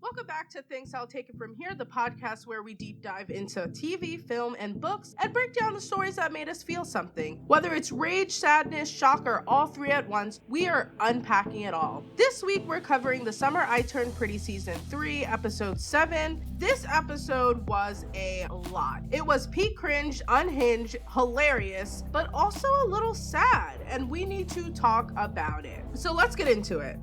Welcome back to Things I'll Take It From Here, the podcast where we deep dive into TV, film, and books and break down the stories that made us feel something. Whether it's rage, sadness, shock, or all three at once, we are unpacking it all. This week, we're covering The Summer I Turned Pretty Season 3, Episode 7. This episode was a lot. It was peak cringe, unhinged, hilarious, but also a little sad, and we need to talk about it. So let's get into it.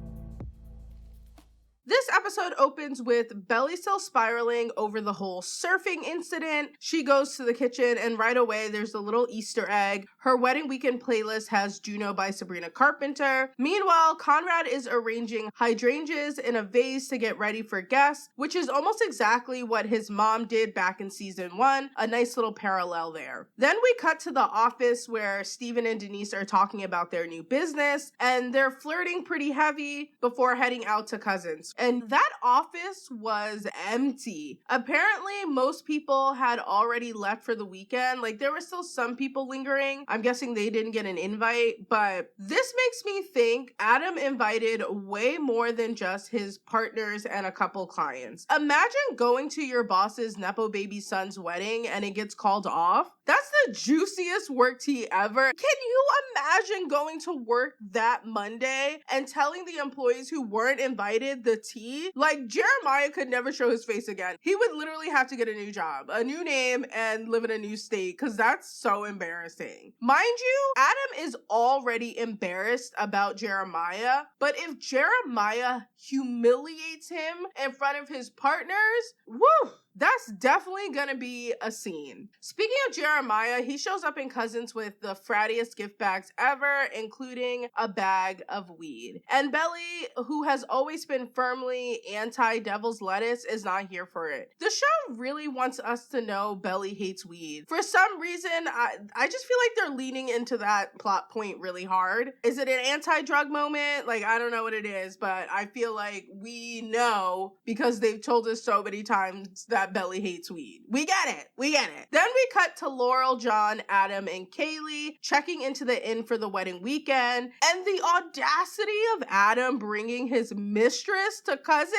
This episode opens with Belly still spiraling over the whole surfing incident. She goes to the kitchen and right away there's a little Easter egg. Her wedding weekend playlist has Juno by Sabrina Carpenter. Meanwhile, Conrad is arranging hydrangeas in a vase to get ready for guests, which is almost exactly what his mom did back in season 1. A nice little parallel there. Then we cut to the office where Steven and Denise are talking about their new business and they're flirting pretty heavy before heading out to Cousins. And that office was empty. Apparently, most people had already left for the weekend. Like, there were still some people lingering. I'm guessing they didn't get an invite, but this makes me think Adam invited way more than just his partners and a couple clients. Imagine going to your boss's Nepo baby son's wedding and it gets called off. That's the juiciest work tea ever. Can you imagine going to work that Monday and telling the employees who weren't invited the tea? Like, Jeremiah could never show his face again. He would literally have to get a new job, a new name, and live in a new state because that's so embarrassing. Mind you, Adam is already embarrassed about Jeremiah, but if Jeremiah humiliates him in front of his partners, woo! That's definitely gonna be a scene. Speaking of Jeremiah, he shows up in Cousins with the frattiest gift bags ever, including a bag of weed. And Belly, who has always been firmly anti-devil's lettuce, is not here for it. The show really wants us to know Belly hates weed. For some reason, I just feel like they're leaning into that plot point really hard. Is it an anti-drug moment? Like, I don't know what it is, but I feel like we know because they've told us so many times that Belly hates weed. We get it. Then we cut to Laurel, John, Adam, and Kaylee checking into the inn for the wedding weekend. And the audacity of Adam bringing his mistress to Cousins.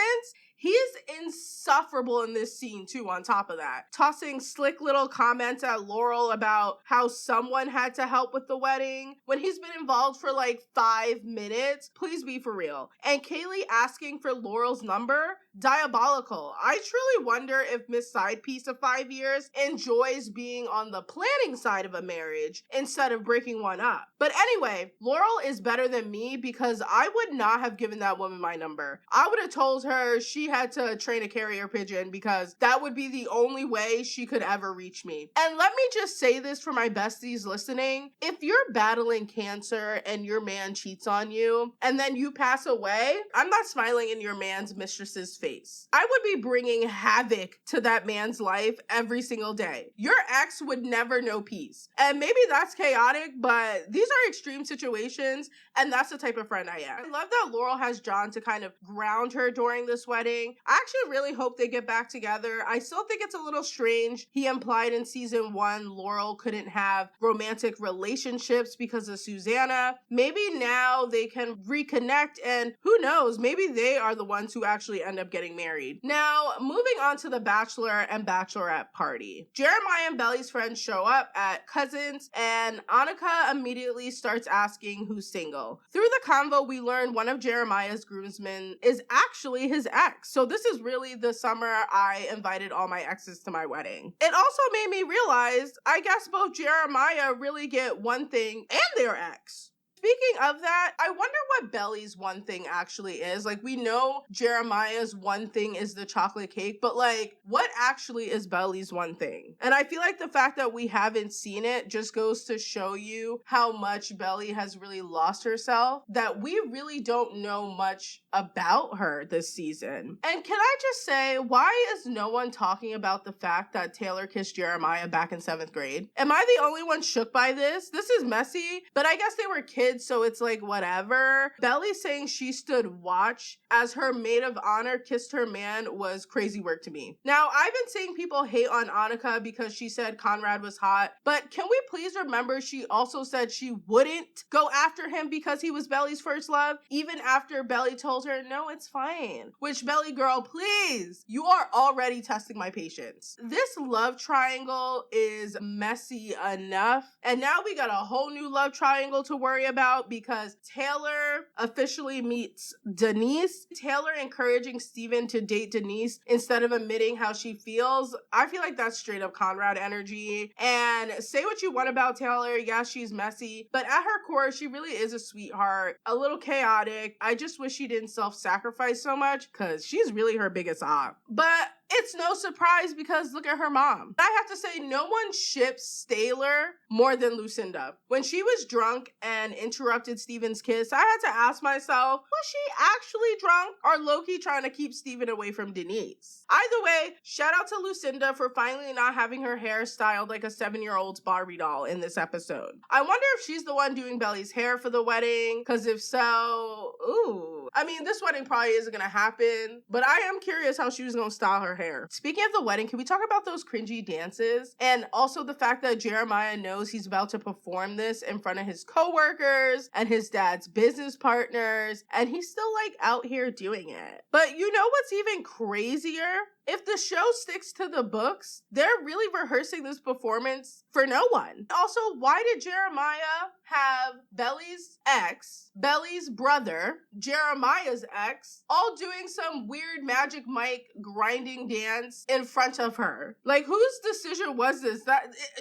He's insufferable in this scene too, on top of that. Tossing slick little comments at Laurel about how someone had to help with the wedding when he's been involved for like 5 minutes. Please be for real. And Kaylee asking for Laurel's number. Diabolical. I truly wonder if Miss Side Piece of 5 years enjoys being on the planning side of a marriage instead of breaking one up. But anyway, Laurel is better than me because I would not have given that woman my number. I would have told her she had to train a carrier pigeon because that would be the only way she could ever reach me. And let me just say this for my besties listening. If you're battling cancer and your man cheats on you and then you pass away, I'm not smiling in your man's mistress's face. I would be bringing havoc to that man's life every single day. Your ex would never know peace. And maybe that's chaotic, but these are extreme situations, and that's the type of friend I am. I love that Laurel has John to kind of ground her during this wedding. I actually really hope they get back together. I still think it's a little strange. He implied in season 1 Laurel couldn't have romantic relationships because of Susannah. Maybe now they can reconnect, and who knows, maybe they are the ones who actually end up getting married. Now, moving on to the bachelor and bachelorette party. Jeremiah and Belly's friends show up at Cousins, and Annika immediately starts asking who's single. Through the convo, we learn one of Jeremiah's groomsmen is actually his ex. So this is really the summer I invited all my exes to my wedding. It also made me realize, I guess both Jeremiah really get one thing and their ex. Speaking of that, I wonder what Belly's one thing actually is. Like, we know Jeremiah's one thing is the chocolate cake, but like, what actually is Belly's one thing? And I feel like the fact that we haven't seen it just goes to show you how much Belly has really lost herself, that we really don't know much about her this season. And can I just say, why is no one talking about the fact that Taylor kissed Jeremiah back in 7th grade? Am I the only one shook by this? This is messy, but I guess they were kids kids, so it's like whatever. Belly saying she stood watch as her maid of honor kissed her man was crazy work to me. Now, I've been seeing people hate on Annika because she said Conrad was hot, but can we please remember she also said she wouldn't go after him because he was Belly's first love, even after Belly told her, no, it's fine. Which, Belly girl, please, you are already testing my patience. This love triangle is messy enough, and now we got a whole new love triangle to worry about because Taylor officially meets Denise. Taylor encouraging Steven to date Denise instead of admitting how she feels. I feel like that's straight up Conrad energy. And say what you want about Taylor, yeah, she's messy, but at her core, she really is a sweetheart, a little chaotic. I just wish she didn't self-sacrifice so much because she's really her biggest op. But it's no surprise because look at her mom. I have to say, no one ships Staylor more than Lucinda. When she was drunk and interrupted Steven's kiss, I had to ask myself, was she actually drunk or low-key trying to keep Steven away from Denise? Either way, shout out to Lucinda for finally not having her hair styled like a 7-year-old's Barbie doll in this episode. I wonder if she's the one doing Belly's hair for the wedding, because if so, ooh. I mean, this wedding probably isn't gonna happen, but I am curious how she was gonna style her hair. Speaking of the wedding, can we talk about those cringy dances? And also the fact that Jeremiah knows he's about to perform this in front of his coworkers and his dad's business partners, and he's still like out here doing it. But you know what's even crazier? If the show sticks to the books, they're really rehearsing this performance for no one. Also, why did Jeremiah have Belly's ex, Belly's brother, Jeremiah's ex, all doing some weird Magic Mike grinding dance in front of her? Like, whose decision was this?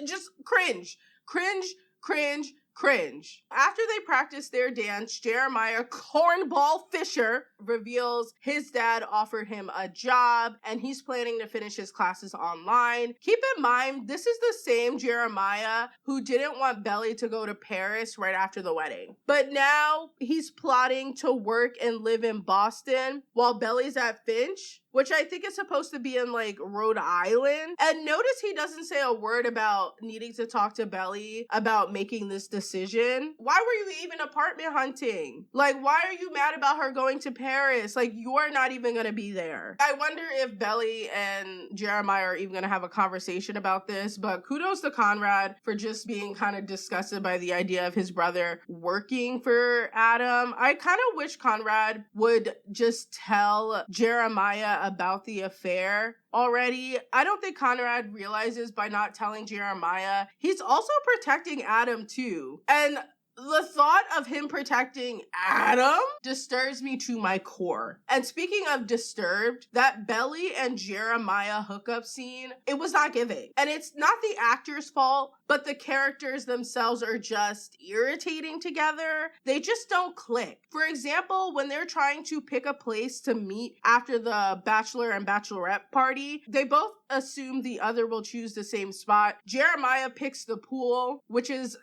Just cringe, cringe, cringe, cringe. After they practice their dance, Jeremiah Cornball Fisher reveals his dad offered him a job and he's planning to finish his classes online. Keep in mind, this is the same Jeremiah who didn't want Belly to go to Paris right after the wedding. But now he's plotting to work and live in Boston while Belly's at Finch, which I think is supposed to be in like Rhode Island. And notice he doesn't say a word about needing to talk to Belly about making this decision. Why were you even apartment hunting? Like, why are you mad about her going to Paris? Like, you're not even gonna be there. I wonder if Belly and Jeremiah are even gonna have a conversation about this, but kudos to Conrad for just being kind of disgusted by the idea of his brother working for Adam. I kind of wish Conrad would just tell Jeremiah about the affair already. I don't think Conrad realizes by not telling Jeremiah, he's also protecting Adam too. And the thought of him protecting Adam disturbs me to my core. And speaking of disturbed, that Belly and Jeremiah hookup scene, it was not giving. And it's not the actor's fault, but the characters themselves are just irritating together. They just don't click. For example, when they're trying to pick a place to meet after the bachelor and bachelorette party, they both assume the other will choose the same spot. Jeremiah picks the pool, which is,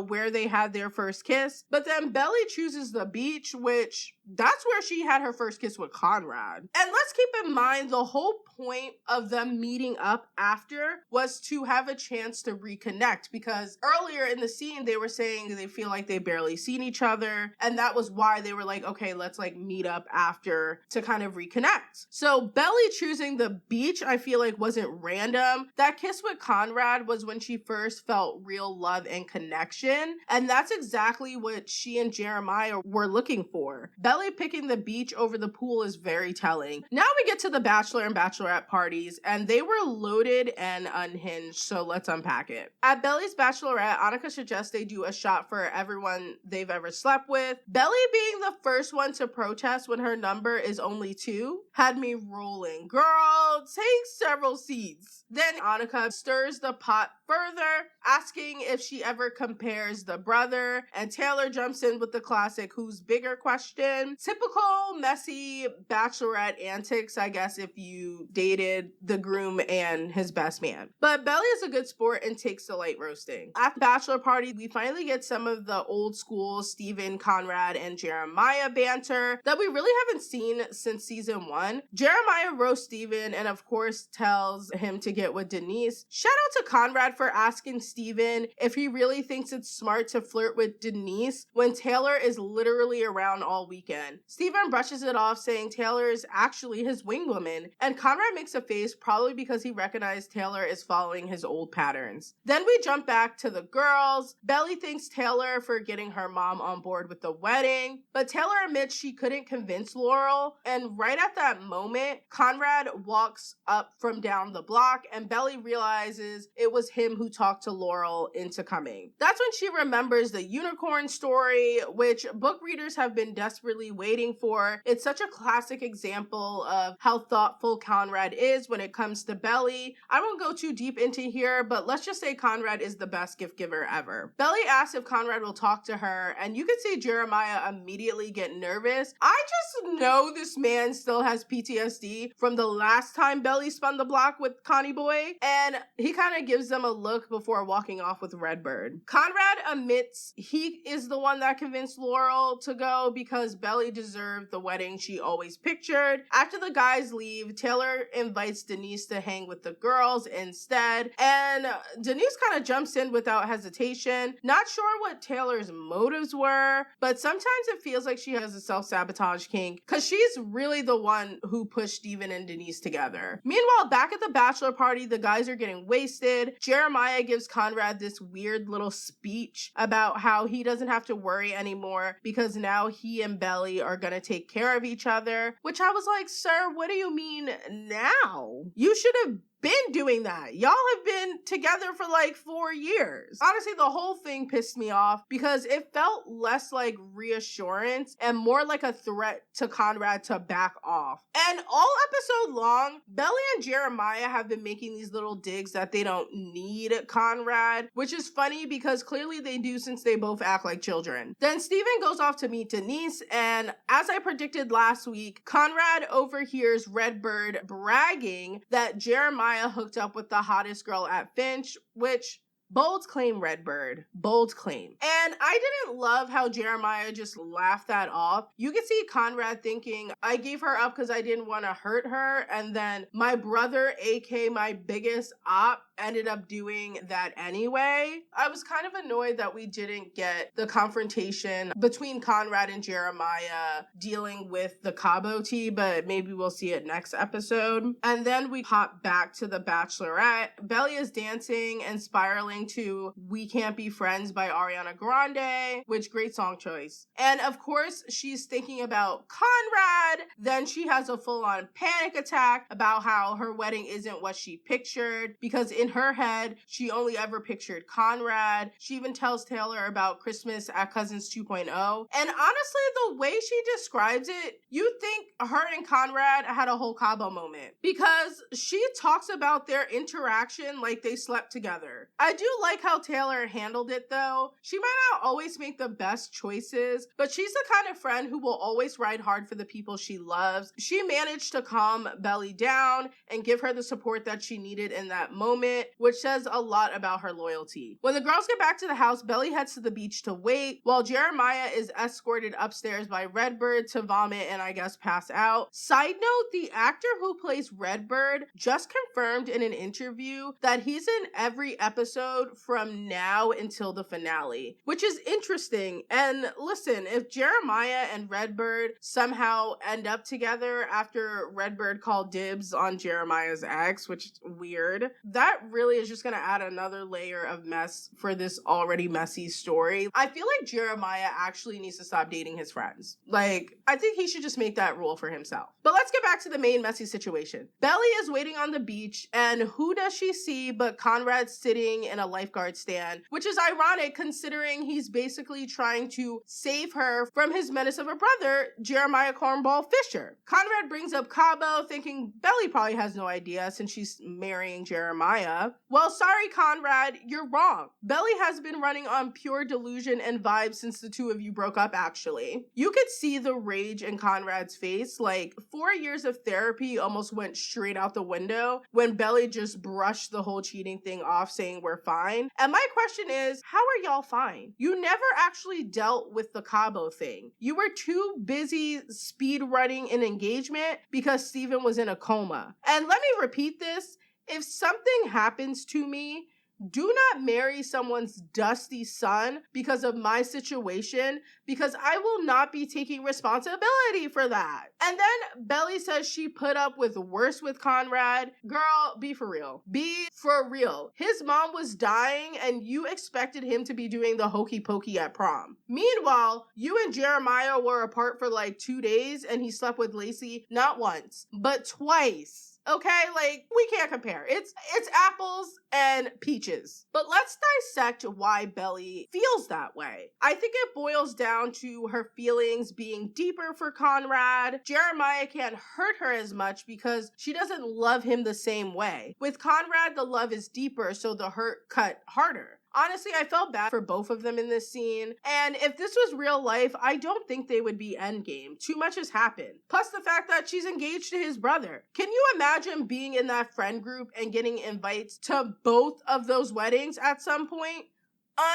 where they had their first kiss. But then Belly chooses the beach, which that's where she had her first kiss with Conrad. And let's keep in mind the whole point of them meeting up after was to have a chance to reconnect, because earlier in the scene they were saying they feel like they barely seen each other, and that was why they were like, okay, let's like meet up after to kind of reconnect. So Belly choosing the beach I feel like wasn't random. That kiss with Conrad was when she first felt real love and connection, and that's exactly what she and Jeremiah were looking for. Belly picking the beach over the pool is very telling. Now we get to the bachelor and bachelorette parties, and they were loaded and unhinged, so let's unpack it. At Belly's bachelorette, Annika suggests they do a shot for everyone they've ever slept with. Belly being the first one to protest when her number is only 2 had me rolling. Girl, take several seats. Then Annika stirs the pot further, asking if she ever compares the brother, and Taylor jumps in with the classic "who's bigger" question. kitchen. Typical messy bachelorette antics, I guess, if you dated the groom and his best man. But Belly is a good sport and takes to light roasting. At the bachelor party, we finally get some of the old school Steven, Conrad, and Jeremiah banter that we really haven't seen since season 1. Jeremiah roasts Steven and of course tells him to get with Denise. Shout out to Conrad for asking Steven if he really thinks it's smart to flirt with Denise when Taylor is literally around all weekend. Steven brushes it off, saying Taylor is actually his wing woman, and Conrad makes a face, probably because he recognized Taylor is following his old patterns. Then we jump back to the girls. Belly thanks Taylor for getting her mom on board with the wedding, but Taylor admits she couldn't convince Laurel, and right at that moment, Conrad walks up from down the block, and Belly realizes it was him who talked to Laurel into coming. That's when she remembers the unicorn story, which book readers have been desperately waiting for. It's such a classic example of how thoughtful Conrad is when it comes to Belly. I won't go too deep into here, but let's just say Conrad is the best gift giver ever. Belly asks if Conrad will talk to her, and you can see Jeremiah immediately get nervous. I just know this man still has PTSD from the last time Belly spun the block with Connie Boy, and he kind of gives them a look before walking off with Redbird. Conrad admits he is the one that convinced Laurel to go because Belly deserved the wedding she always pictured. After the guys leave, Taylor invites Denise to hang with the girls instead, and Denise kind of jumps in without hesitation. Not sure what Taylor's motives were, but sometimes it feels like she has a self-sabotage kink because she's really the one who pushed Steven and Denise together. Meanwhile, back at the bachelor party, the guys are getting wasted. Jeremiah gives Conrad this weird little speech about how he doesn't have to worry anymore because now he and Belly are gonna take care of each other, which I was like, sir, what do you mean now? You should have been doing that. Y'all have been together for like 4 years. Honestly, the whole thing pissed me off because it felt less like reassurance and more like a threat to Conrad to back off. And all episode long, Belly and Jeremiah have been making these little digs that they don't need Conrad, which is funny because clearly they do since they both act like children. Then Steven goes off to meet Denise, and as I predicted last week, Conrad overhears Redbird bragging that Jeremiah hooked up with the hottest girl at Finch, which bold claim, Redbird. Bold claim. And I didn't love how Jeremiah just laughed that off. You can see Conrad thinking, I gave her up because I didn't want to hurt her, and then my brother, aka my biggest op, ended up doing that anyway. I was kind of annoyed that we didn't get the confrontation between Conrad and Jeremiah dealing with the Cabo tea, but maybe we'll see it next episode. And then we hop back to the Bachelorette. Belly is dancing and spiraling to We Can't Be Friends by Ariana Grande, which great song choice. And of course, she's thinking about Conrad. Then she has a full-on panic attack about how her wedding isn't what she pictured because in her head, she only ever pictured Conrad. She even tells Taylor about Christmas at Cousins 2.0. And honestly, the way she describes it, you think her and Conrad had a whole Cabo moment because she talks about their interaction like they slept together. I do like how Taylor handled it though. She might not always make the best choices, but she's the kind of friend who will always ride hard for the people she loves. She managed to calm Belly down and give her the support that she needed in that moment, which says a lot about her loyalty. When the girls get back to the house, Belly heads to the beach to wait, while Jeremiah is escorted upstairs by Redbird to vomit and I guess pass out. Side note, the actor who plays Redbird just confirmed in an interview that he's in every episode from now until the finale, which is interesting. And listen, if Jeremiah and Redbird somehow end up together after Redbird called dibs on Jeremiah's ex, which is weird, that really is just going to add another layer of mess for this already messy story. I feel like Jeremiah actually needs to stop dating his friends. Like, I think he should just make that rule for himself. But let's get back to the main messy situation. Belly is waiting on the beach, and who does she see but Conrad sitting in a lifeguard stand, which is ironic considering he's basically trying to save her from his menace of a brother, Jeremiah Cornball Fisher. Conrad brings up Cabo, thinking Belly probably has no idea since she's marrying Jeremiah. Well, sorry, Conrad, you're wrong. Belly has been running on pure delusion and vibes since the two of you broke up, actually. You could see the rage in Conrad's face, like 4 years of therapy almost went straight out the window when Belly just brushed the whole cheating thing off, saying we're fine. And my question is, how are y'all fine? You never actually dealt with the Cabo thing. You were too busy speed running an engagement because Steven was in a coma. And let me repeat this, if something happens to me, do not marry someone's dusty son because of my situation, because I will not be taking responsibility for that. And then Belly says she put up with worse with Conrad. Girl, be for real. Be for real. His mom was dying and you expected him to be doing the hokey pokey at prom. Meanwhile, you and Jeremiah were apart for like 2 days and he slept with Lacey not once, but twice. Okay, like, we can't compare. It's apples and peaches. But let's dissect why Belly feels that way. I think it boils down to her feelings being deeper for Conrad. Jeremiah can't hurt her as much because she doesn't love him the same way. With Conrad, the love is deeper, so the hurt cut harder. Honestly, I felt bad for both of them in this scene, and if this was real life, I don't think they would be endgame. Too much has happened. Plus the fact that she's engaged to his brother. Can you imagine being in that friend group and getting invites to both of those weddings at some point?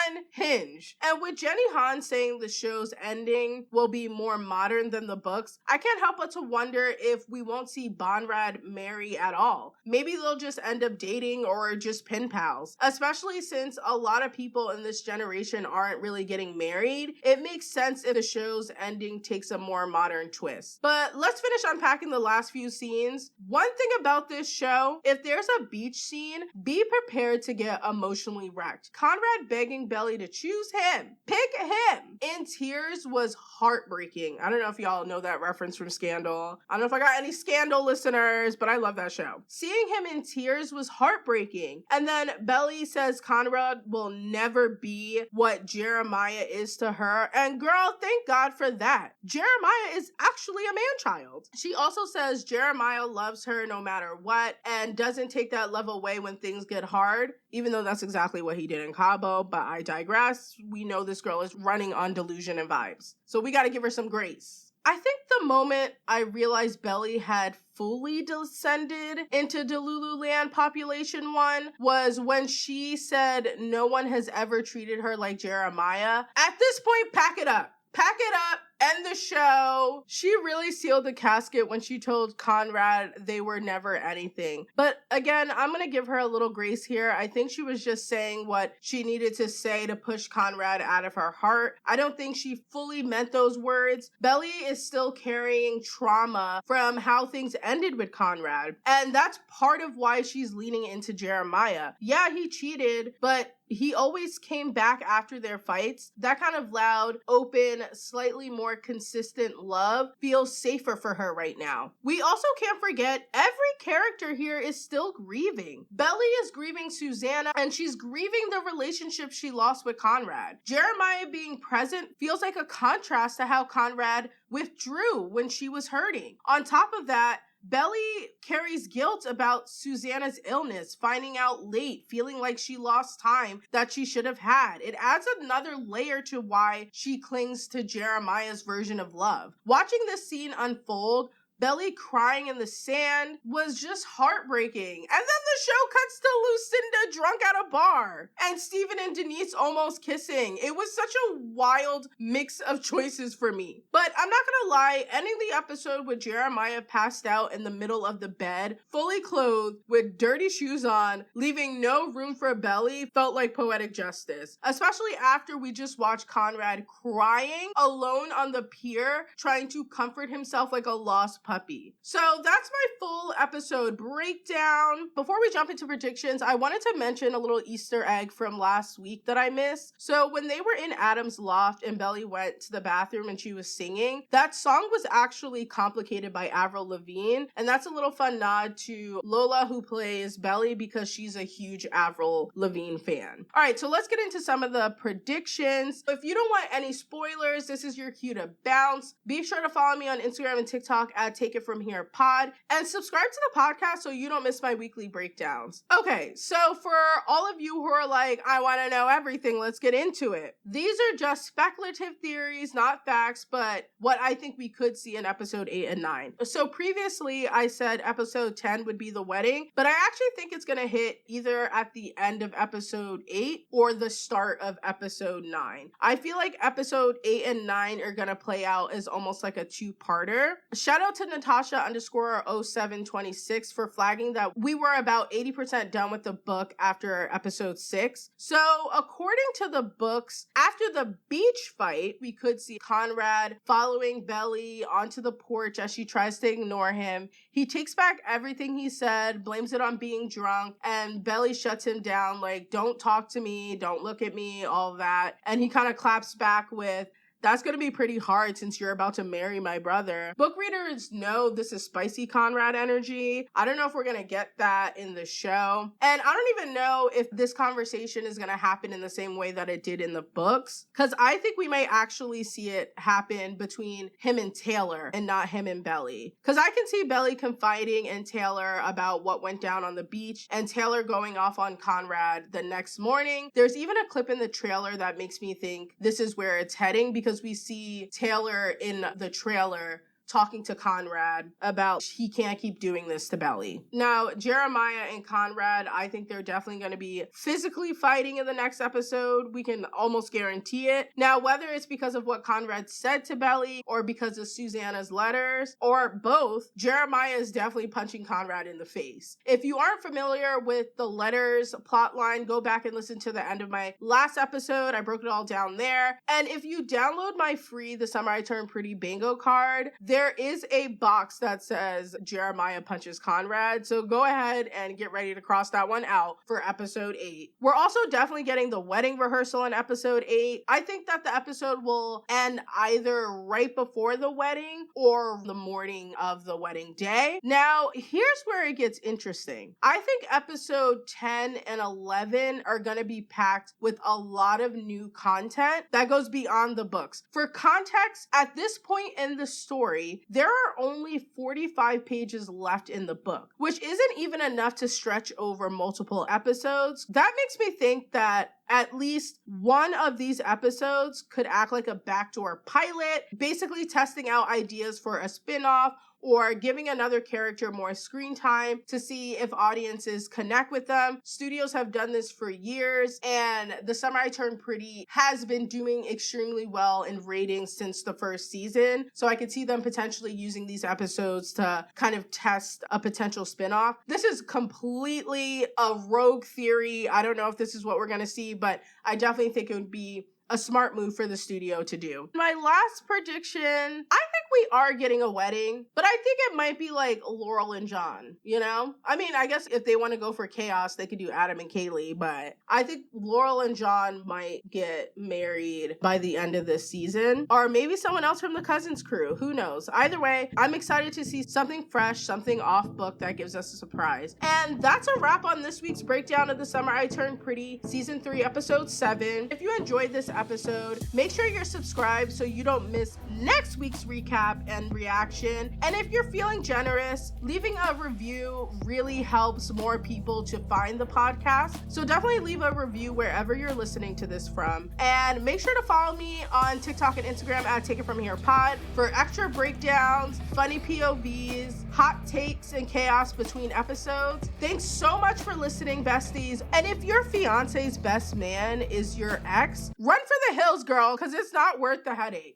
Unhinged. And with Jenny Han saying the show's ending will be more modern than the books, I can't help but to wonder if we won't see Conrad marry at all. Maybe they'll just end up dating or just pen pals. Especially since a lot of people in this generation aren't really getting married, it makes sense if the show's ending takes a more modern twist. But let's finish unpacking the last few scenes. One thing about this show, if there's a beach scene, be prepared to get emotionally wrecked. Conrad begging Belly to choose him. Pick him. In tears was heartbreaking. I don't know if y'all know that reference from Scandal. I don't know if I got any Scandal listeners, but I love that show. Seeing him in tears was heartbreaking. And then Belly says Conrad will never be what Jeremiah is to her. And girl, thank God for that. Jeremiah is actually a man-child. She also says Jeremiah loves her no matter what and doesn't take that love away when things get hard, even though that's exactly what he did in Cabo, but I digress. We know this girl is running on delusion and vibes, so we gotta give her some grace. I think the moment I realized Belly had fully descended into Delulu Land Population 1 was when she said no one has ever treated her like Jeremiah. At this point, pack it up. Pack it up. End the show. She really sealed the casket when she told Conrad they were never anything. But again, I'm gonna give her a little grace here. I think she was just saying what she needed to say to push Conrad out of her heart. I don't think she fully meant those words. Belly is still carrying trauma from how things ended with Conrad. And that's part of why she's leaning into Jeremiah. Yeah, he cheated, but he always came back after their fights. That kind of loud, open, slightly more consistent love feels safer for her right now. We also can't forget every character here is still grieving. Belly is grieving Susannah, and she's grieving the relationship she lost with Conrad. Jeremiah being present feels like a contrast to how Conrad withdrew when she was hurting. On top of that, Belly carries guilt about Susannah's illness, finding out late, feeling like she lost time that she should have had. It adds another layer to why she clings to Jeremiah's version of love. Watching this scene unfold, Belly crying in the sand was just heartbreaking. And then the show cuts to Lucinda drunk at a bar and Steven and Denise almost kissing. It was such a wild mix of choices for me. But I'm not gonna lie, ending the episode with Jeremiah passed out in the middle of the bed, fully clothed, with dirty shoes on, leaving no room for Belly, felt like poetic justice. Especially after we just watched Conrad crying alone on the pier, trying to comfort himself like a lost puppy. So that's my full episode breakdown. Before we jump into predictions, I wanted to mention a little Easter egg from last week that I missed. So when they were in Adam's loft and Belly went to the bathroom and she was singing, that song was actually complicated by Avril Lavigne. And that's a little fun nod to Lola, who plays Belly, because she's a huge Avril Lavigne fan. All right, so let's get into some of the predictions. If you don't want any spoilers, this is your cue to bounce. Be sure to follow me on Instagram and TikTok at Take It From Here Pod, and subscribe to the podcast so you don't miss my weekly breakdowns. Okay, so for all of you who are like, I want to know everything, let's get into it. These are just speculative theories, not facts, but what I think we could see in episode 8 and 9. So previously I said episode 10 would be the wedding, but I actually think it's going to hit either at the end of episode 8 or the start of episode 9. I feel like episode 8 and 9 are going to play out as almost like a two-parter. Shout out to Natasha_0726 for flagging that we were about 80% done with the book after episode 6. So according to the books, after the beach fight, we could see Conrad following Belly onto the porch as she tries to ignore him. He takes back everything he said, blames it on being drunk, and Belly shuts him down like, don't talk to me, don't look at me, all that. And he kind of claps back with, that's going to be pretty hard since you're about to marry my brother. Book readers know this is spicy Conrad energy. I don't know if we're going to get that in the show. And I don't even know if this conversation is going to happen in the same way that it did in the books, because I think we may actually see it happen between him and Taylor and not him and Belly. Because I can see Belly confiding in Taylor about what went down on the beach and Taylor going off on Conrad the next morning. There's even a clip in the trailer that makes me think this is where it's heading, because we see Taylor in the trailer talking to Conrad about he can't keep doing this to Belly. Now, Jeremiah and Conrad, I think they're definitely going to be physically fighting in the next episode. We can almost guarantee it. Now, whether it's because of what Conrad said to Belly or because of Susannah's letters or both, Jeremiah is definitely punching Conrad in the face. If you aren't familiar with the letters plotline, go back and listen to the end of my last episode. I broke it all down there. And if you download my free The Summer I Turned Pretty bingo card, there is a box that says Jeremiah punches Conrad, so go ahead and get ready to cross that one out for episode 8. We're also definitely getting the wedding rehearsal in episode 8. I think that the episode will end either right before the wedding or the morning of the wedding day. Now, here's where it gets interesting. I think episode 10 and 11 are going to be packed with a lot of new content that goes beyond the books. For context, at this point in the story, there are only 45 pages left in the book, which isn't even enough to stretch over multiple episodes. That makes me think that at least one of these episodes could act like a backdoor pilot, basically testing out ideas for a spin-off or giving another character more screen time to see if audiences connect with them. Studios have done this for years, and The Summer I Turned Pretty has been doing extremely well in ratings since the first season. So I could see them potentially using these episodes to kind of test a potential spinoff. This is completely a rogue theory. I don't know if this is what we're going to see, but I definitely think it would be a smart move for the studio to do. My last prediction, I think we are getting a wedding, but I think it might be like Laurel and John, you know? I mean, I guess if they want to go for chaos, they could do Adam and Kaylee, but I think Laurel and John might get married by the end of this season, or maybe someone else from the Cousins crew, who knows? Either way, I'm excited to see something fresh, something off book that gives us a surprise. And that's a wrap on this week's breakdown of The Summer I Turned Pretty, Season 3, Episode 7. If you enjoyed this episode, make sure you're subscribed so you don't miss next week's recap and reaction. And if you're feeling generous, leaving a review really helps more people to find the podcast. So definitely leave a review wherever you're listening to this from. And make sure to follow me on TikTok and Instagram at Take It From Here Pod for extra breakdowns, funny POVs, hot takes, and chaos between episodes. Thanks so much for listening, besties. And if your fiance's best man is your ex, run for the hills, girl, because it's not worth the headache.